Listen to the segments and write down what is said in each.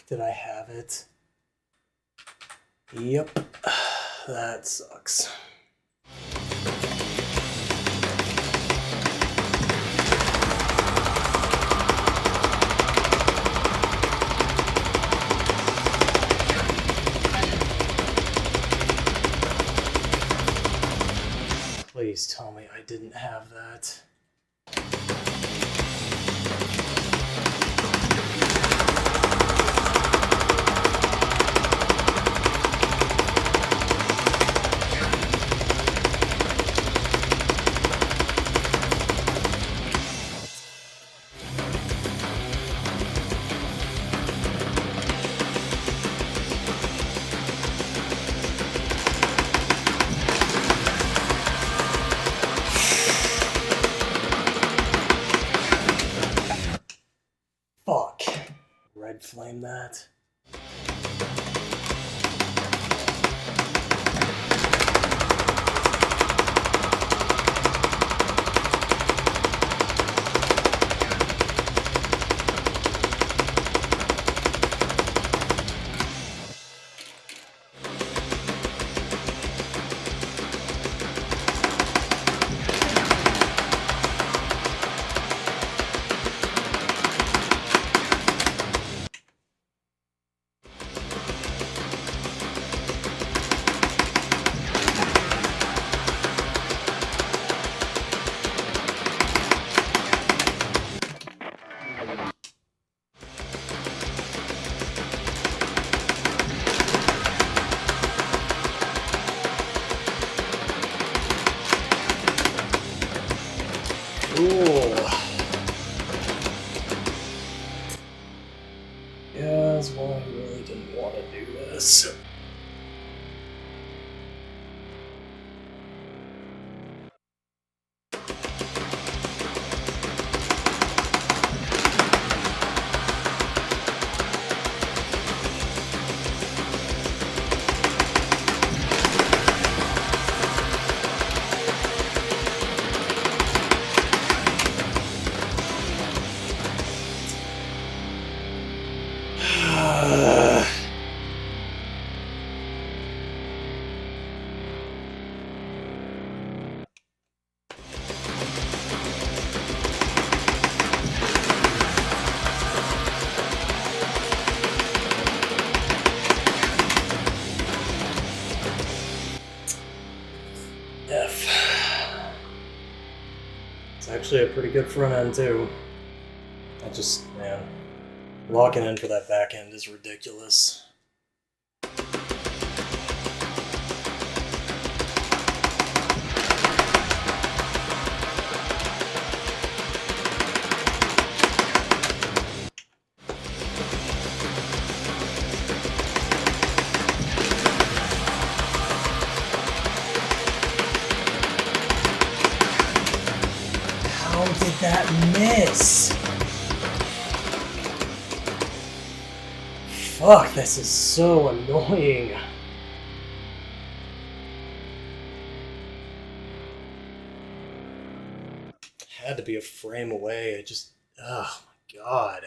Did I have it? Yep. That sucks. Please tell me I didn't have that. Fuck. Red flame that. Yes, well, I really didn't want to do this. F. It's actually a pretty good front end too. Man, locking in for that back end is ridiculous. How did that miss? Fuck, this is so annoying. Had to be a frame away. Oh my god.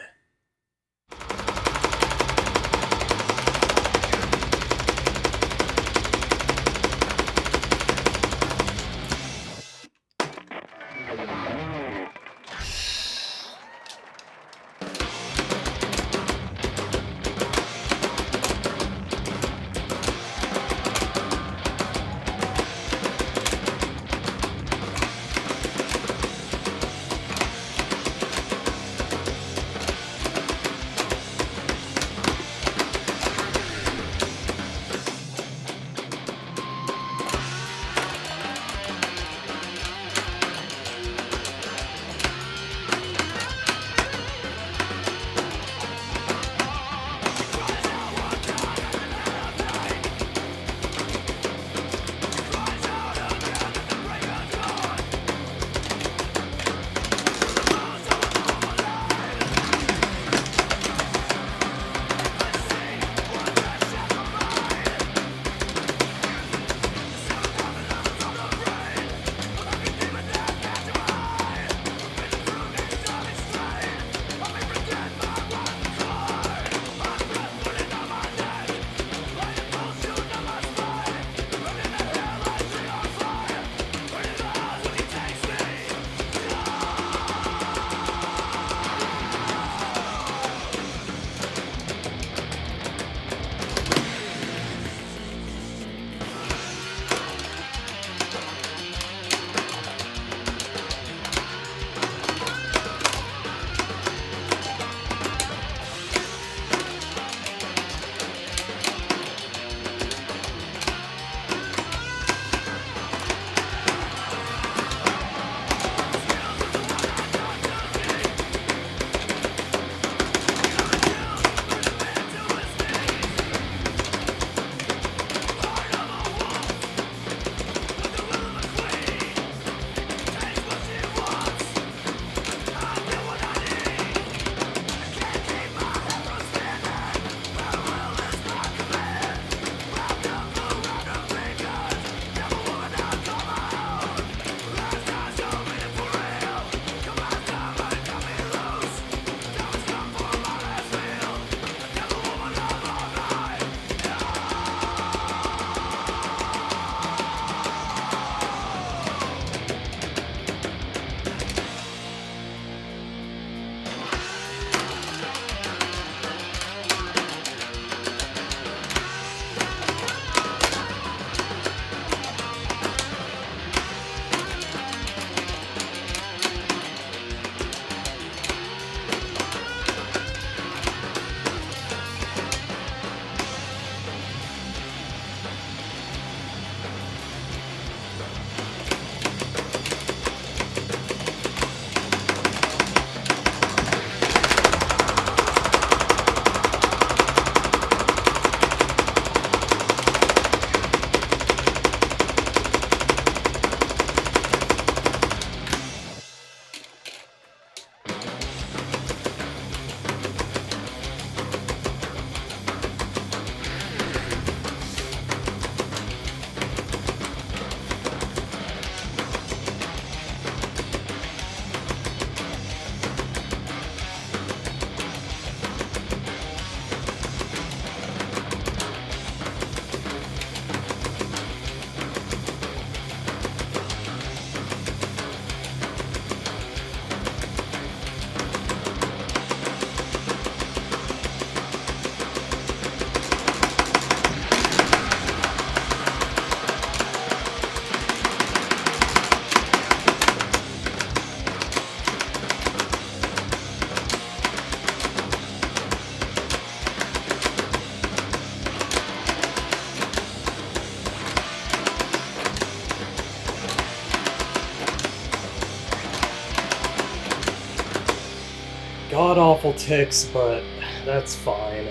god-awful ticks, but that's fine.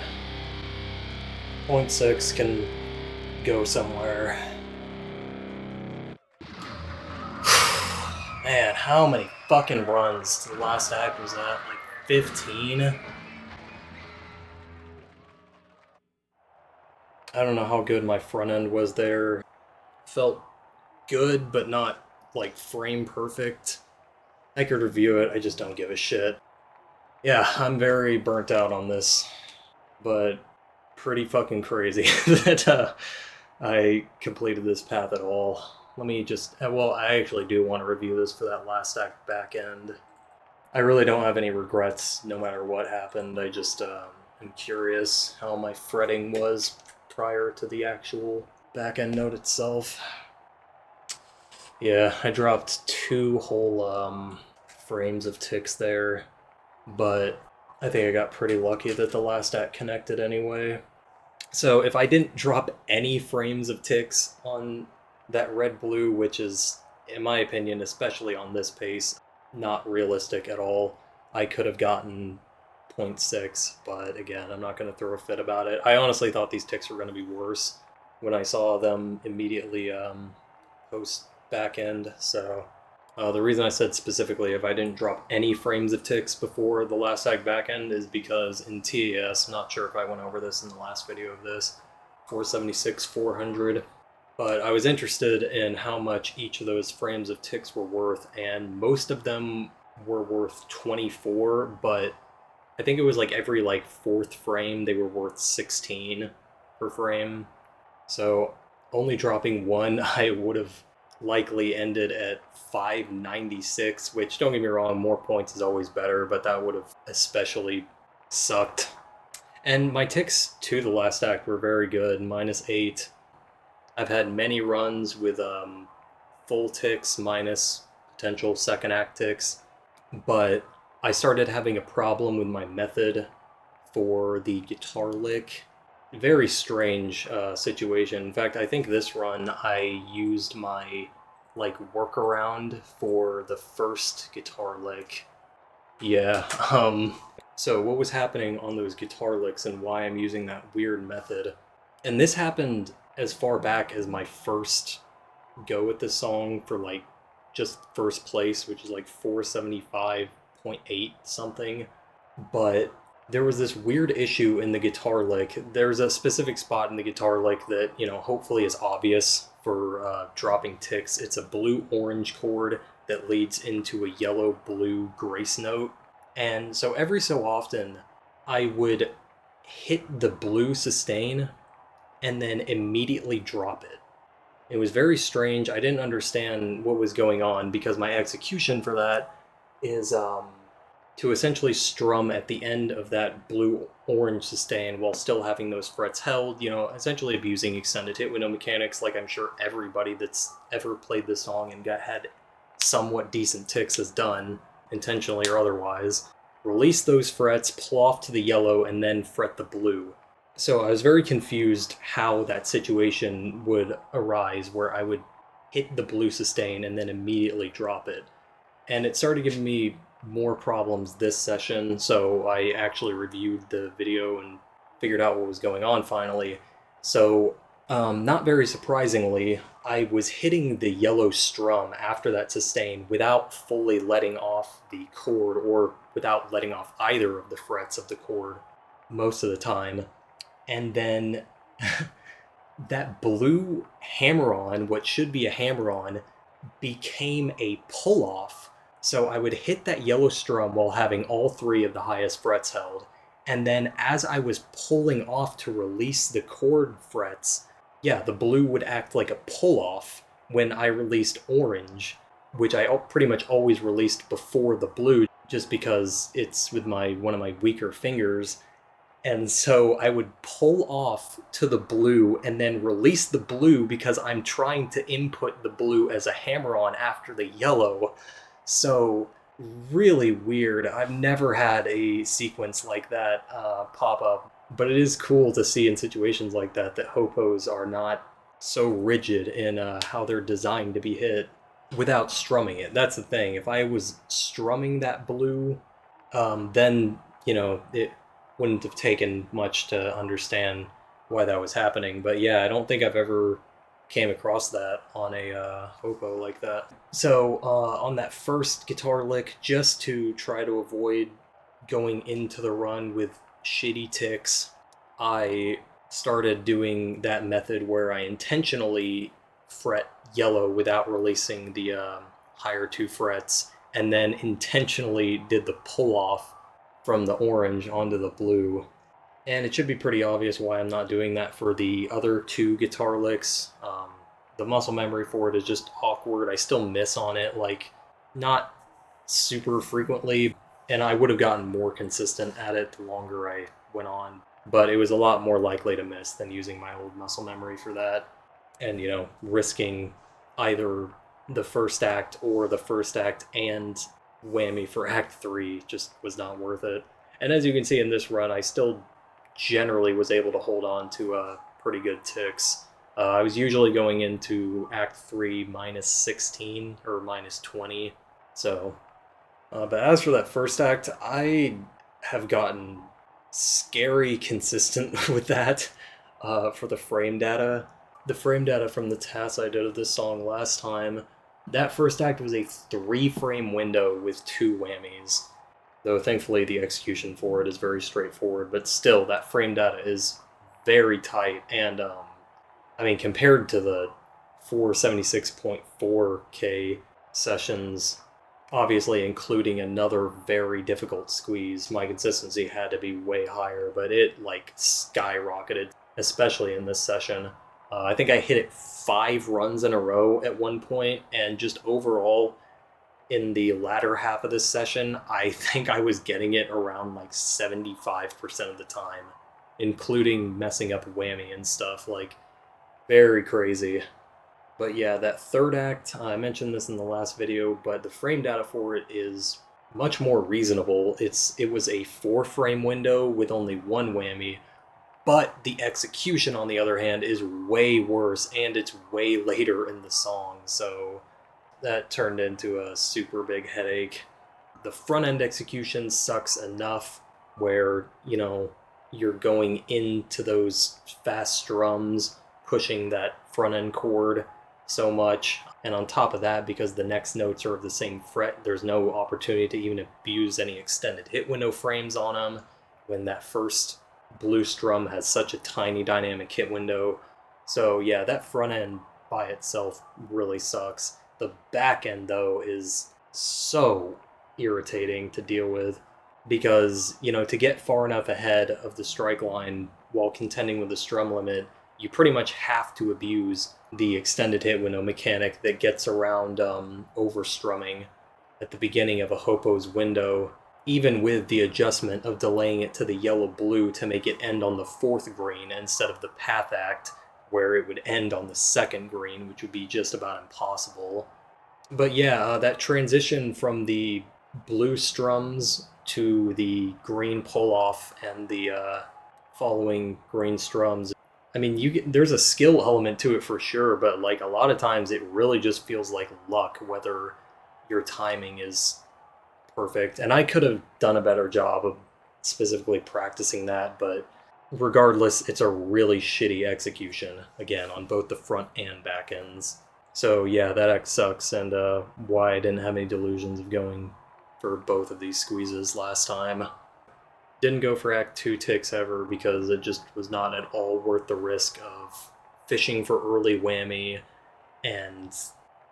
0.6 can go somewhere. Man, how many fucking runs to the last act was that? Like 15? I don't know how good my front end was there. Felt good, but not like frame perfect. I could review it, I just don't give a shit. Yeah, I'm very burnt out on this, but pretty fucking crazy that I completed this path at all. Let me just, well, I actually do want to review this for that last act back end. I really don't have any regrets no matter what happened. I just am curious how my fretting was prior to the actual back end note itself. Yeah, I dropped 2 whole frames of ticks there, but I think I got pretty lucky that the last act connected anyway. So if I didn't drop any frames of ticks on that red-blue, which is, in my opinion, especially on this pace, not realistic at all, I could have gotten 0.6, but again, I'm not going to throw a fit about it. I honestly thought these ticks were going to be worse when I saw them immediately post back end, so the reason I said specifically if I didn't drop any frames of ticks before the last act back end is because in TAS, I'm not sure if I went over this in the last video of this, 476, 400, but I was interested in how much each of those frames of ticks were worth, and most of them were worth 24, but I think it was like every like 4th frame they were worth 16 per frame. So only dropping 1, I would have likely ended at 596, which, don't get me wrong, more points is always better, but that would have especially sucked. And my ticks to the last act were very good, -8. I've had many runs with full ticks minus potential second act ticks, but I started having a problem with my method for the guitar lick. Very strange situation. In fact, I think this run I used my like workaround for the first guitar lick. Yeah, so what was happening on those guitar licks and why I'm using that weird method. And this happened as far back as my first go at this song for like just first place, which is like 475.8 something. But there was this weird issue in the guitar lick. There's a specific spot in the guitar lick that, you know, hopefully is obvious for dropping ticks. It's a blue-orange chord that leads into a yellow-blue grace note. And so every so often, I would hit the blue sustain and then immediately drop it. It was very strange. I didn't understand what was going on because my execution for that is to essentially strum at the end of that blue-orange sustain while still having those frets held, you know, essentially abusing extended hit window mechanics like I'm sure everybody that's ever played this song and had somewhat decent ticks has done, intentionally or otherwise. Release those frets, pull off to the yellow, and then fret the blue. So I was very confused how that situation would arise where I would hit the blue sustain and then immediately drop it. And it started giving me more problems this session, so I actually reviewed the video and figured out what was going on finally. So, not very surprisingly, I was hitting the yellow strum after that sustain without fully letting off the chord or without letting off either of the frets of the chord most of the time. And then that blue hammer-on, what should be a hammer-on, became a pull-off. So I would hit that yellow strum while having all 3 of the highest frets held. And then as I was pulling off to release the chord frets, yeah, the blue would act like a pull-off when I released orange, which I pretty much always released before the blue just because it's with one of my weaker fingers. And so I would pull off to the blue and then release the blue because I'm trying to input the blue as a hammer-on after the yellow. So really weird. I've never had a sequence like that pop up, but it is cool to see in situations like that hopos are not so rigid in how they're designed to be hit without strumming it. That's the thing. If I was strumming that blue then, it wouldn't have taken much to understand why that was happening. But yeah, I don't think I've ever came across that on a hopo like that. So on that first guitar lick, just to try to avoid going into the run with shitty ticks, I started doing that method where I intentionally fret yellow without releasing the higher two frets, and then intentionally did the pull off from the orange onto the blue. And it should be pretty obvious why I'm not doing that for the other two guitar licks. The muscle memory for it is just awkward. I still miss on it, like, not super frequently, and I would have gotten more consistent at it the longer I went on. But it was a lot more likely to miss than using my old muscle memory for that. And, risking either the first act or the first act and whammy for Act 3 just was not worth it. And as you can see in this run, I still generally was able to hold on to pretty good ticks. I was usually going into Act 3 minus 16 or minus 20. So, but as for that first act, I have gotten scary consistent with that for the frame data. The frame data from the tasks I did of this song last time, that first act was a 3-frame window with 2 whammies. Though thankfully the execution for it is very straightforward, but still that frame data is very tight, and I mean, compared to the 476.4K sessions, obviously including another very difficult squeeze, my consistency had to be way higher, but it like skyrocketed, especially in this session. I think I hit it 5 runs in a row at one point, and just overall, in the latter half of this session, I think I was getting it around like 75% of the time, including messing up whammy and stuff. Like, very crazy. But yeah, that third act, I mentioned this in the last video, but the frame data for it is much more reasonable. It was a 4-frame window with only 1 whammy, but the execution, on the other hand, is way worse, and it's way later in the song, so that turned into a super big headache. The front end execution sucks enough where, you're going into those fast strums, pushing that front end chord so much. And on top of that, because the next notes are of the same fret, there's no opportunity to even abuse any extended hit window frames on them when that first blue strum has such a tiny dynamic hit window. So yeah, that front end by itself really sucks. The back end, though, is so irritating to deal with because, to get far enough ahead of the strike line while contending with the strum limit, you pretty much have to abuse the extended hit window mechanic that gets around overstrumming at the beginning of a hopos window, even with the adjustment of delaying it to the yellow-blue to make it end on the 4th green instead of the path act, where it would end on the 2nd green, which would be just about impossible. But yeah, that transition from the blue strums to the green pull-off and the following green strums, I mean, there's a skill element to it for sure, but like a lot of times it really just feels like luck whether your timing is perfect. And I could have done a better job of specifically practicing that, but regardless, it's a really shitty execution, again, on both the front and back ends. So yeah, that X sucks, and why I didn't have any delusions of going for both of these squeezes last time. Didn't go for Act 2 ticks ever because it just was not at all worth the risk of fishing for early whammy, and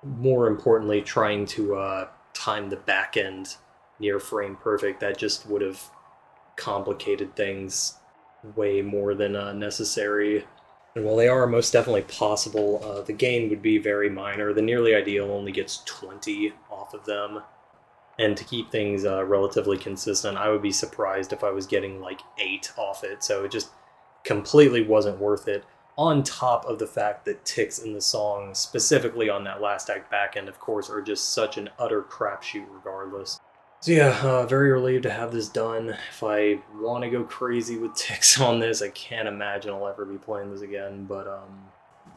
more importantly, trying to time the back end near frame perfect. That just would have complicated things way more than necessary. And while they are most definitely possible, the gain would be very minor. The nearly ideal only gets 20 off of them. And to keep things relatively consistent, I would be surprised if I was getting like 8 off it. So it just completely wasn't worth it. On top of the fact that ticks in the song, specifically on that last act back end, of course, are just such an utter crapshoot regardless. So yeah, very relieved to have this done. If I want to go crazy with ticks on this, I can't imagine I'll ever be playing this again, but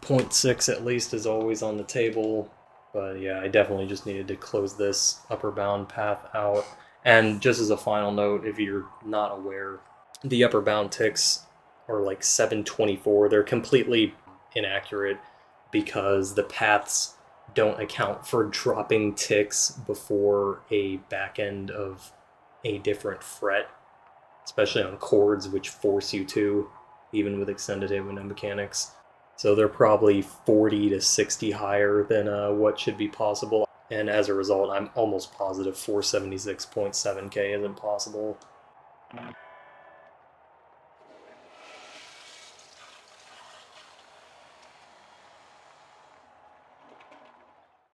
0.6 at least is always on the table. But yeah, I definitely just needed to close this upper bound path out. And just as a final note, if you're not aware, the upper bound ticks are like 724. They're completely inaccurate because the paths don't account for dropping ticks before a back end of a different fret, especially on chords which force you to, even with extended hit window mechanics. So they're probably 40 to 60 higher than what should be possible. And as a result, I'm almost positive 476.7K isn't possible.